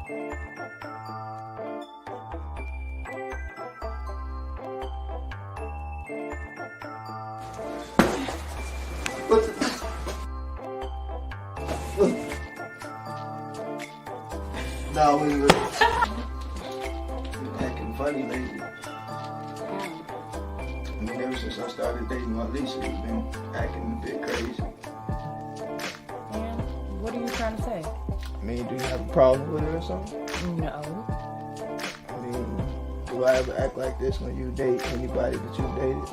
No, we were acting funny lately. I mean, ever since I started dating Alicia, we've been acting a bit crazy. Yeah. What are you trying to say? I mean, do you have a problem with her or something? No. I mean, do I ever act like this when you date anybody that you've dated?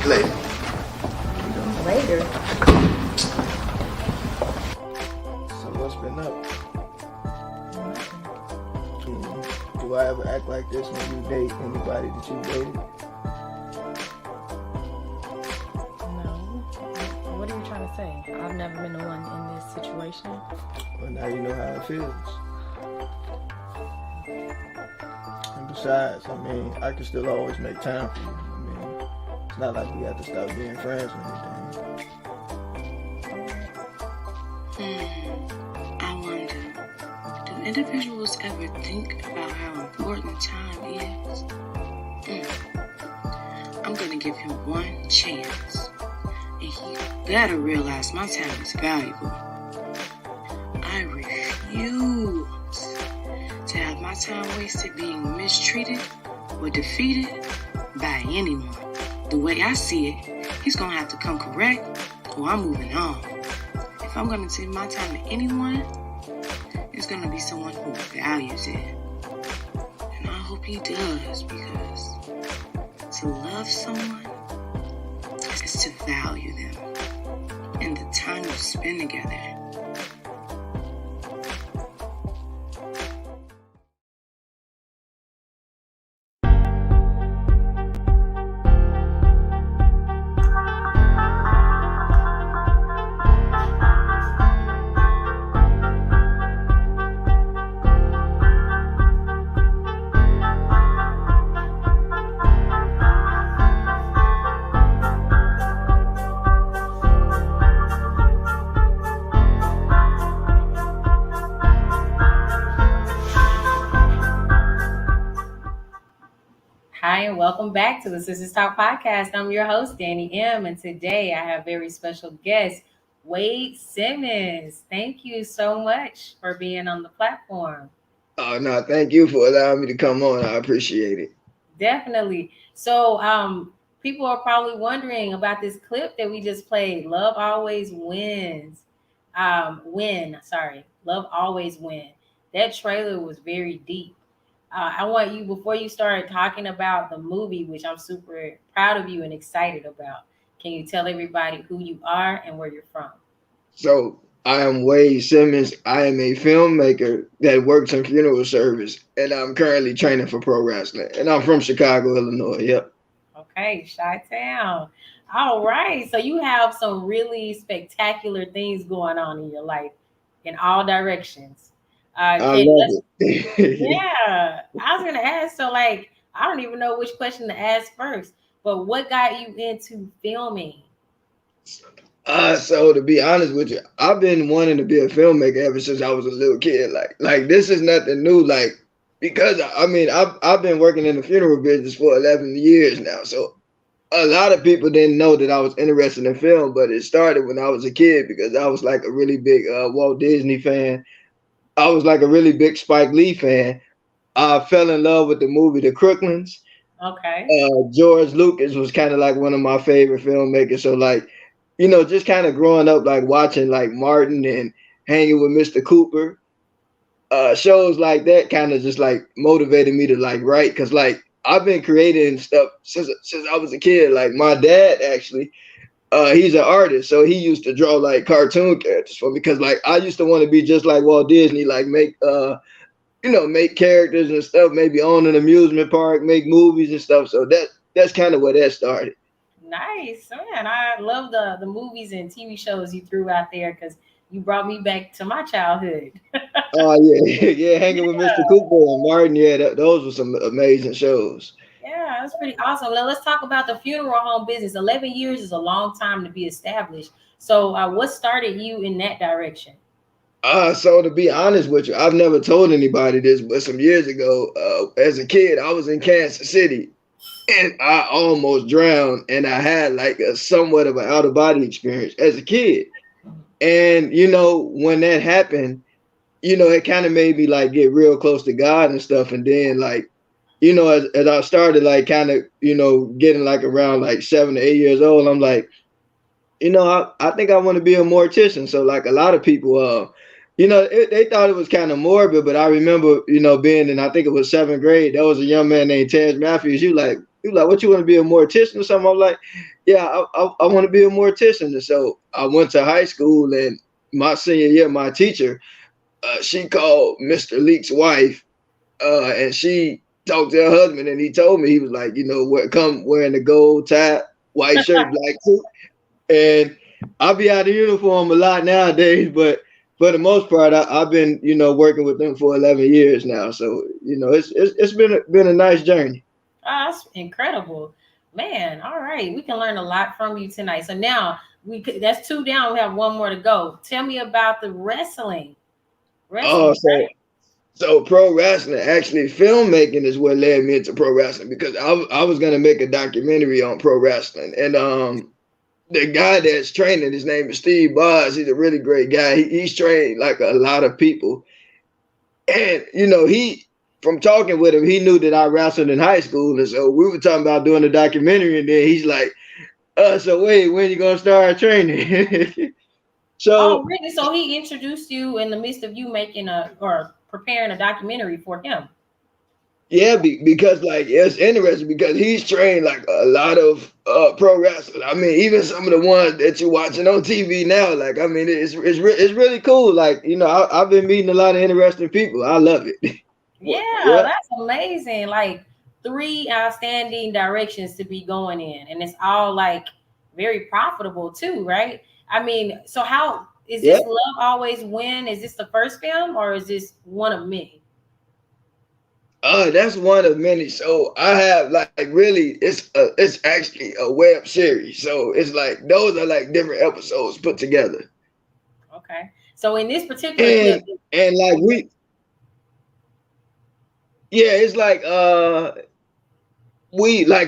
Later. Later. So what's been up? Nothing. Do I ever act like this when you date anybody that you've dated? No. What are you trying to say? I've never been the one in this situation. Well, now you know how it feels. And besides, I mean, I can still always make time for you. I mean, it's not like we have to stop being friends or anything. I wonder, do individuals ever think about how important time is? I'm gonna give him one chance, and he better realize my time is valuable. I refuse to have my time wasted being mistreated or defeated by anyone. The way I see it, he's gonna have to come correct, or I'm moving on. If I'm gonna take my time to anyone, it's gonna be someone who values it. And I hope he does, because to love someone is to value them and the time you spend together. Hi, and welcome back to the Sisters Talk Podcast. I'm your host, Danny M., and today I have very special guest, Wade Simmons. Thank you so much for being on the platform. Oh, no, thank you for allowing me to come on. I appreciate it. Definitely. So, people are probably wondering about this clip that we just played. Love always wins. Love always win. That trailer was very deep. I want you, before you start talking about the movie, which I'm super proud of you and excited about, can you tell everybody who you are and where you're from? So, I am Wade Simmons. I am a filmmaker that works in funeral service, and I'm currently training for pro wrestling. And I'm from Chicago, Illinois. Yep. Okay, Chi-Town. All right. So you have some really spectacular things going on in your life in all directions. I love it. Yeah. I was gonna ask, so like I don't even know which question to ask first, but what got you into filming? So to be honest with you, I've been wanting to be a filmmaker ever since I was a little kid. Like this is nothing new. Like because I mean I've been working in the funeral business for 11 years now. So a lot of people didn't know that I was interested in film, but it started when I was a kid because I was like a really big Walt Disney fan. I was like a really big Spike Lee fan. I fell in love with the movie The Crooklins. Okay. George Lucas was kind of like one of my favorite filmmakers. So like, just kind of growing up, like watching like Martin and hanging with Mr. Cooper, shows like that kind of just like motivated me to like write. Cause like I've been creating stuff since I was a kid. Like my dad actually, he's an artist, so he used to draw like cartoon characters for me. Cause like I used to want to be just like Walt Disney, like make characters and stuff, maybe own an amusement park, make movies and stuff. So that's kind of where that started. Nice, man. I love the movies and TV shows you threw out there because you brought me back to my childhood. Oh yeah, yeah, hanging with Mr. Cooper and Martin. Yeah, those were some amazing shows. Yeah, That's pretty awesome. Now let's talk about the funeral home business. 11 years is a long time to be established. So what started you in that direction? So to be honest with you, I've never told anybody this, but some years ago, as a kid, I was in Kansas City and I almost drowned, and I had like a somewhat of an out of body experience as a kid. And when that happened, it kind of made me like get real close to God and stuff. And then like, as I started like kind of, getting like around like 7 to 8 years old, I'm like, I think I want to be a mortician. So like a lot of people, they thought it was kind of morbid, but I remember, being in, I think it was 7th grade. There was a young man named Terrence Matthews. You like, what, you want to be a mortician or something? I'm like, yeah, I want to be a mortician. And so I went to high school, and my senior year, my teacher, she called Mr. Leak's wife, and she talked to her husband, and he told me, he was like, come wearing the gold tie, white shirt, black suit. And I'll be out of uniform a lot nowadays, but for the most part, I've been, working with them for 11 years now. So, it's been a nice journey. Oh, that's incredible, man. All right, we can learn a lot from you tonight. So now that's 2 down. We have 1 more to go. Tell me about the wrestling. Oh, so pro wrestling, actually filmmaking is what led me into pro wrestling, because I was gonna make a documentary on pro wrestling, and the guy that's training, his name is Steve Boz. He's a really great guy. He's trained like a lot of people, and he, from talking with him, he knew that I wrestled in high school, and so we were talking about doing a documentary, and then he's like, so wait, when you gonna start training? Oh, really? So he introduced you in the midst of you making or preparing a documentary for him? Yeah, because like it's interesting, because he's trained like a lot of pro wrestlers. I mean, even some of the ones that you're watching on TV now. Like, I mean, it's really cool. Like, I've been meeting a lot of interesting people. I love it. Yeah, that's amazing. Like 3 outstanding directions to be going in, and it's all like very profitable too, right? I mean, so how is this Love Always Win? Is this the first film, or is this one of many? That's one of many. So I have like really, it's actually a web series. So it's like those are like different episodes put together. Okay. So in this particular clip, and like it's like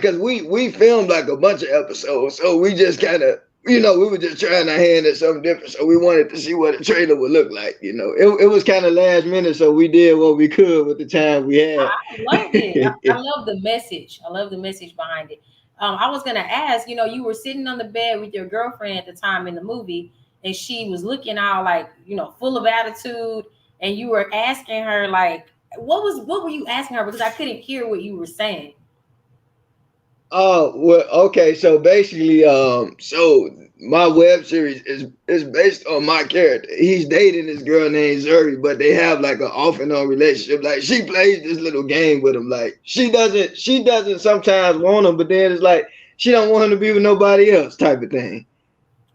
cause we filmed like a bunch of episodes, so we just kind of, we were just trying our hand at something different. So we wanted to see what a trailer would look like. It was kind of last minute, so we did what we could with the time we had. I love it. I love the message. I love the message behind it. I was gonna ask, you were sitting on the bed with your girlfriend at the time in the movie, and she was looking all like, full of attitude, and you were asking her like, what were you asking her? Because I couldn't hear what you were saying. Oh, well, okay. So basically, so my web series is based on my character. He's dating this girl named Zuri, but they have like an off and on relationship. Like, she plays this little game with him. Like, she doesn't sometimes want him, but then it's like she don't want him to be with nobody else, type of thing.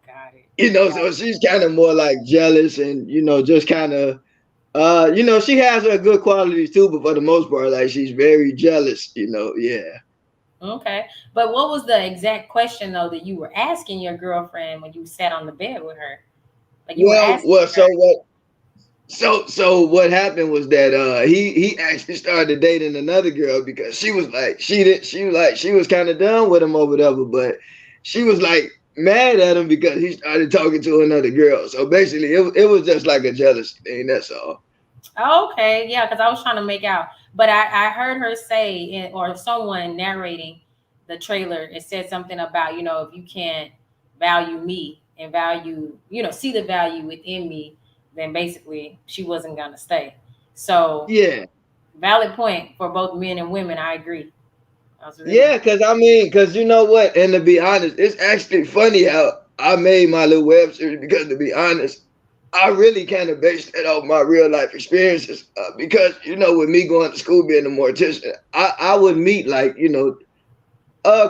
Got it. So she's kind of more like jealous, and just kind of she has her good qualities too, but for the most part, like, she's very jealous. Yeah. Okay. But what was the exact question though that you were asking your girlfriend when you sat on the bed with her? Like, you were asking her. So what happened was that he actually started dating another girl, because she was like, she was kind of done with him or whatever, but she was like mad at him because he started talking to another girl. So basically it was just like a jealousy thing, that's all. Okay, yeah, because I was trying to make out, but I heard her say, or someone narrating the trailer, it said something about, if you can't value me and value, see the value within me, then basically she wasn't gonna stay. So yeah, valid point for both men and women. I agree. Because you know what, and to be honest, it's actually funny how I made my little web series, because to be honest, I really kind of based it off my real life experiences, because, with me going to school, being a mortician, I would meet like,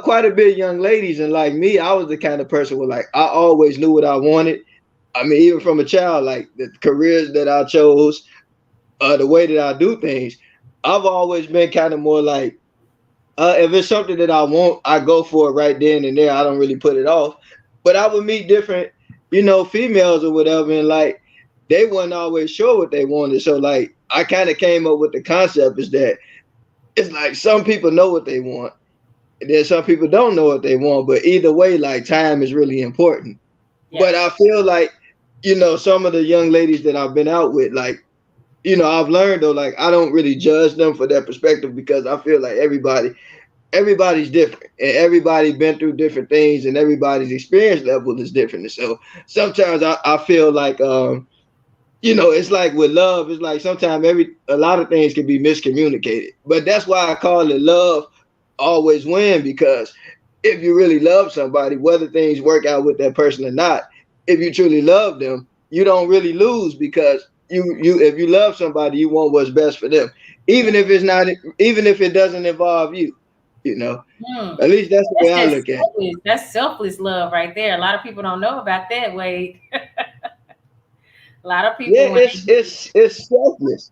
quite a bit of young ladies. And like me, I was the kind of person where like, I always knew what I wanted. I mean, even from a child, like the careers that I chose, the way that I do things, I've always been kind of more like, If it's something that I want, I go for it right then and there. I don't really put it off. But I would meet different, females or whatever, and like they weren't always sure what they wanted. So like I kind of came up with the concept is that it's like some people know what they want, and then some people don't know what they want. But either way, like time is really important. Yeah. But I feel like, some of the young ladies that I've been out with, like, I've learned though, like I don't really judge them for their perspective because I feel like everybody's different and everybody's been through different things and everybody's experience level is different. And so sometimes I feel like it's like with love, it's like sometimes a lot of things can be miscommunicated. But that's why I call it love always win, because if you really love somebody, whether things work out with that person or not, if you truly love them, you don't really lose, because you if you love somebody, you want what's best for them, even if it doesn't involve you. At least that's the way I look at it. That's selfless love right there. A lot of people don't know about that, Wade. A lot of people. Yeah, it's selfless.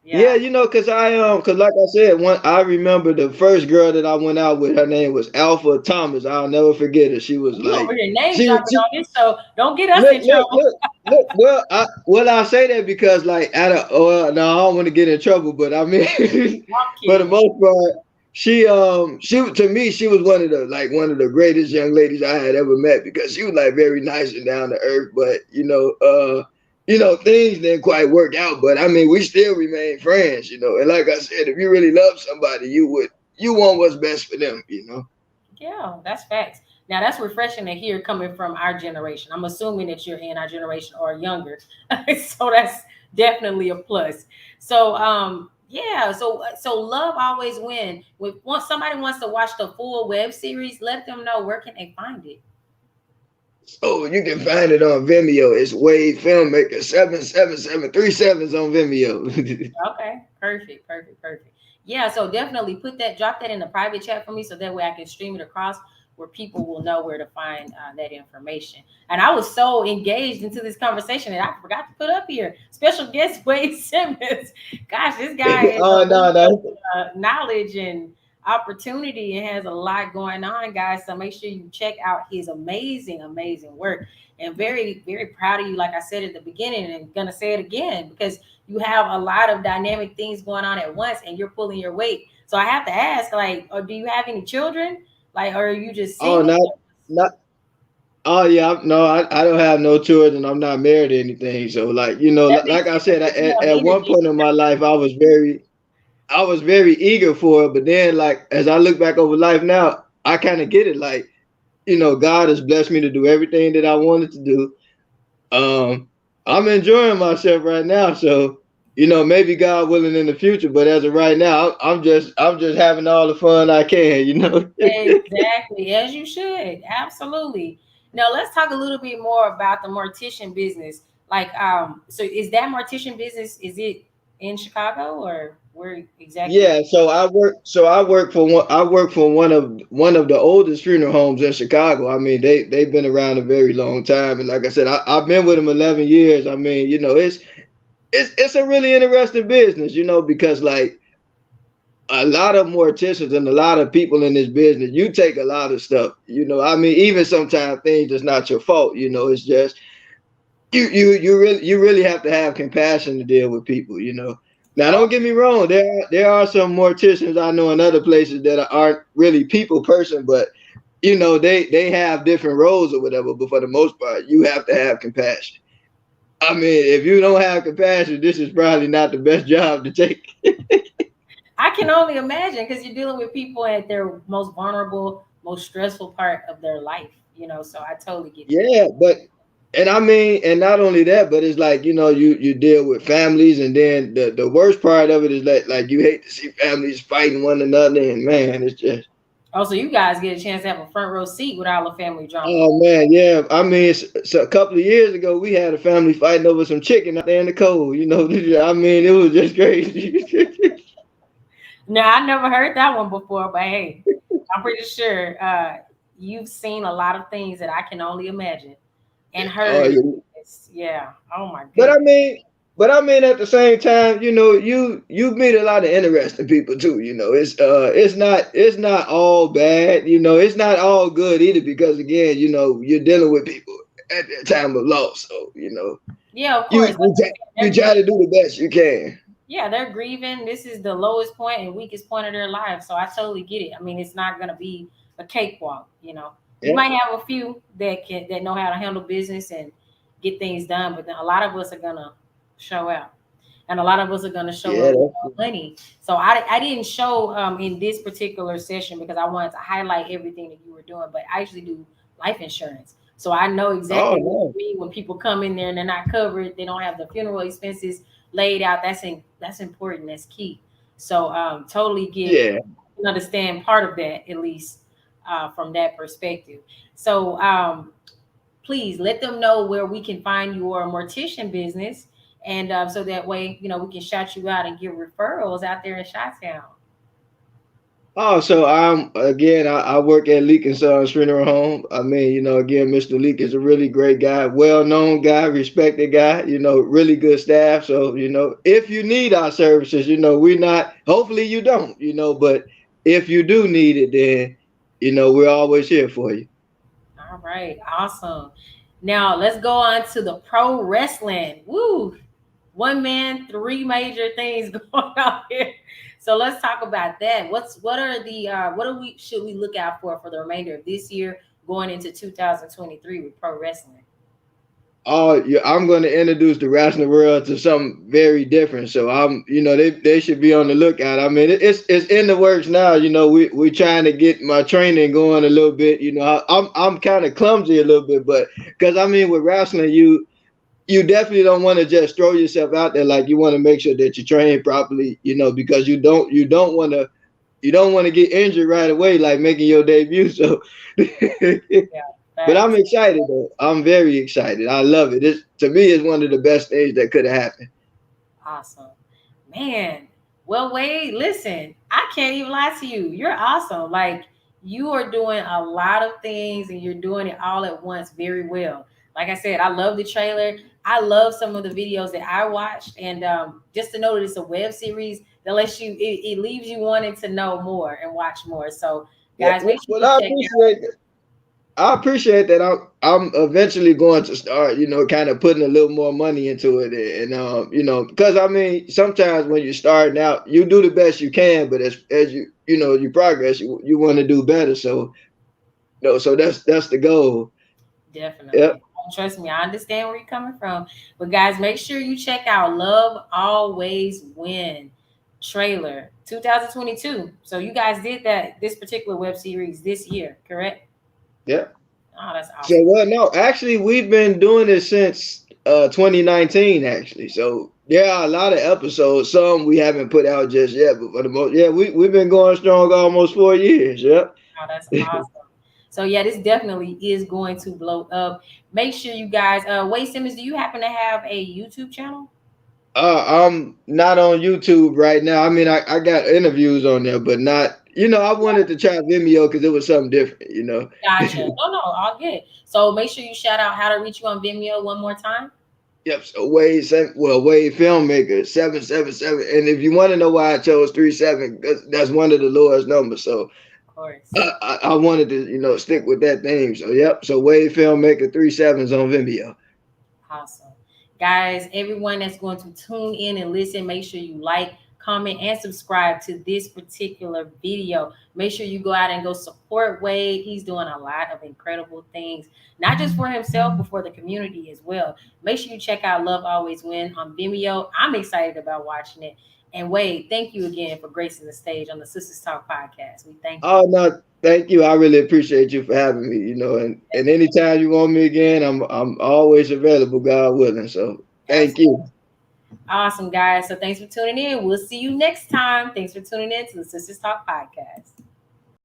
Yeah, because because like I said, I remember the first girl that I went out with. Her name was Alpha Thomas. I'll never forget her. She was you like, over here name dropping on this show. Don't get us in trouble. Look. I say that because like no, I don't want to get in trouble, but I mean, for the most part, she to me she was one of the greatest young ladies I had ever met, because she was like very nice and down to earth, but things didn't quite work out, but I mean, we still remain friends, and like I said, if you really love somebody, you want what's best for them, Yeah, that's facts. Now that's refreshing to hear coming from our generation. I'm assuming that you're in our generation or younger, so that's definitely a plus. So yeah, so love always win. Once somebody wants to watch the full web series, let them know where can they find it. So you can find it on Vimeo. It's Wade Filmmaker 77737's on Vimeo. Okay, perfect. Yeah, so definitely drop that in the private chat for me, so that way I can stream it across where people will know where to find that information. And I was so engaged into this conversation that I forgot to put up here special guest Wade Simmons. Gosh, this guy is knowledge and opportunity and has a lot going on, guys. So make sure you check out his amazing work, and very, very proud of you, like I said at the beginning, and gonna say it again, because you have a lot of dynamic things going on at once and you're pulling your weight. So I have to ask, like, do you have any children, like, or are you just single? Oh yeah, no, I don't have no children. I'm not married or anything. So like, like I said, at one point in my life, I was very eager for it, but then like as I look back over life now, I kind of get it. Like, God has blessed me to do everything that I wanted to do. I'm enjoying myself right now, so maybe God willing in the future, but as of right now, I'm just having all the fun I can. Exactly, as you should. Absolutely. Now let's talk a little bit more about the mortician business. Like, so is that mortician business, is it in Chicago or where exactly? Yeah, so I work for one of the oldest funeral homes in Chicago. I mean, they've been around a very long time, and like I said, I've been with them 11 years. I mean, it's a really interesting business, because like a lot of morticians and a lot of people in this business, you take a lot of stuff, I mean, even sometimes things that's not your fault, it's just you really have to have compassion to deal with people, Now, don't get me wrong. There are some morticians I know in other places that aren't really people person, but they have different roles or whatever. But for the most part, you have to have compassion. I mean, if you don't have compassion, this is probably not the best job to take. I can only imagine, because you're dealing with people at their most vulnerable, most stressful part of their life. So I totally get it. Yeah, and I mean, and not only that, but it's like, you deal with families, and then the worst part of it is that like you hate to see families fighting one another, and man, it's just. Oh, so you guys get a chance to have a front row seat with all the family drama. Oh man, yeah. I mean, so a couple of years ago, we had a family fighting over some chicken out there in the cold. I mean, it was just crazy. No, I never heard that one before, but hey, I'm pretty sure you've seen a lot of things that I can only imagine. And heard, yeah. Oh my god. But I mean, But I mean, at the same time, you meet a lot of interesting people too. It's not all bad. It's not all good either because again, you're dealing with people at the time of loss. So Yeah, of you course. Like you, I try, said, you they're try to grieving. do the best you can. Yeah, they're grieving. This is the lowest point and weakest point of their life. So I totally get it. I mean, it's not gonna be a cakewalk, you know. You Yeah, might have a few that know how to handle business and get things done, but then a lot of us are gonna show out. And a lot of us are gonna show yeah, up with no money. So I didn't show in this particular session because I wanted to highlight everything that you were doing, but I actually do life insurance. So I know oh exactly what no, you mean when people come in there and they're not covered, they don't have the funeral expenses laid out. That's important. That's key. So totally get yeah. understand part of that at least from that perspective. So please let them know where we can find your mortician business, and so that way we can shout you out and give referrals out there in Chi-Town. Oh, so I work at Leak and Sons Funeral Home. I mean, again, Mr. Leak is a really great guy, well-known guy, respected guy, really good staff. So, if you need our services, we're not, hopefully you don't, but if you do need it, then, we're always here for you. All right, awesome. Now let's go on to the pro wrestling. Woo! One man, three major things going on here. So let's talk about that. What are we should we look out for the remainder of this year going into 2023 with pro wrestling? Oh, yeah, I'm going to introduce the wrestling world to something very different. So they should be on the lookout. I mean, it's in the works now. We trying to get my training going a little bit. I'm kind of clumsy a little bit, but because I mean, with wrestling, you definitely don't want to just throw yourself out there. Like you want to make sure that you train properly. Because you don't want to get injured right away, like making your debut. So. Yeah, But I'm facts. excited though. I'm very excited. I love it. To me, it's one of the best things that could have happened. Awesome. Man. Well, Wade, listen, I can't even lie to you. You're awesome. Like you are doing a lot of things and you're doing it all at once very well. Like I said, I love the trailer. I love some of the videos that I watched. And just to know that it's a web series that lets it leaves you wanting to know more and watch more. So, Yeah, guys, make sure well, you I check out. appreciate that. I appreciate that. I'm eventually going to start, kind of putting a little more money into it, and because I mean, sometimes when you're starting out, you do the best you can, but as you progress, you want to do better. So so that's the goal. Yep. Definitely. Trust me, I understand where you're coming from. But guys, make sure you check out Love Always Win trailer 2022. So you guys did this particular web series this year, correct? Yep. Oh, that's So awesome. well, no, actually, we've been doing it since 2019, actually. So there are a lot of episodes. Some we haven't put out just yet, but for the most, yeah, we've been going strong almost 4 years. Yep. Oh, that's awesome. So yeah, this definitely is going to blow up. Make sure you guys Wade Simmons, do you happen to have a YouTube channel? I'm not on YouTube right now. I mean, I got interviews on there, but not. I wanted to try Vimeo because it was something different. Gotcha. No, all good. So make sure you shout out how to reach you on Vimeo one more time. Yep. So Wade Filmmaker 777. And if you want to know why I chose 37, that's one of the lowest numbers. So Of course. I wanted to stick with that theme. So yep. So Wade Filmmaker 37's on Vimeo. Awesome. Guys, everyone that's going to tune in and listen, make sure you like, comment, and subscribe to this particular video. Make sure you go out and go support Wade. He's doing a lot of incredible things, not just for himself, but for the community as well. Make sure you check out Love Always Win on Vimeo. I'm excited about watching it. And Wade, thank you again for gracing the stage on the Sisters Talk podcast. We thank you. Oh no, thank you. I really appreciate you for having me. And anytime you want me again, I'm always available, God willing. So thank Absolutely. you. Awesome, guys. So thanks for tuning in. We'll see you next time. Thanks for tuning in to the Sisters Talk podcast.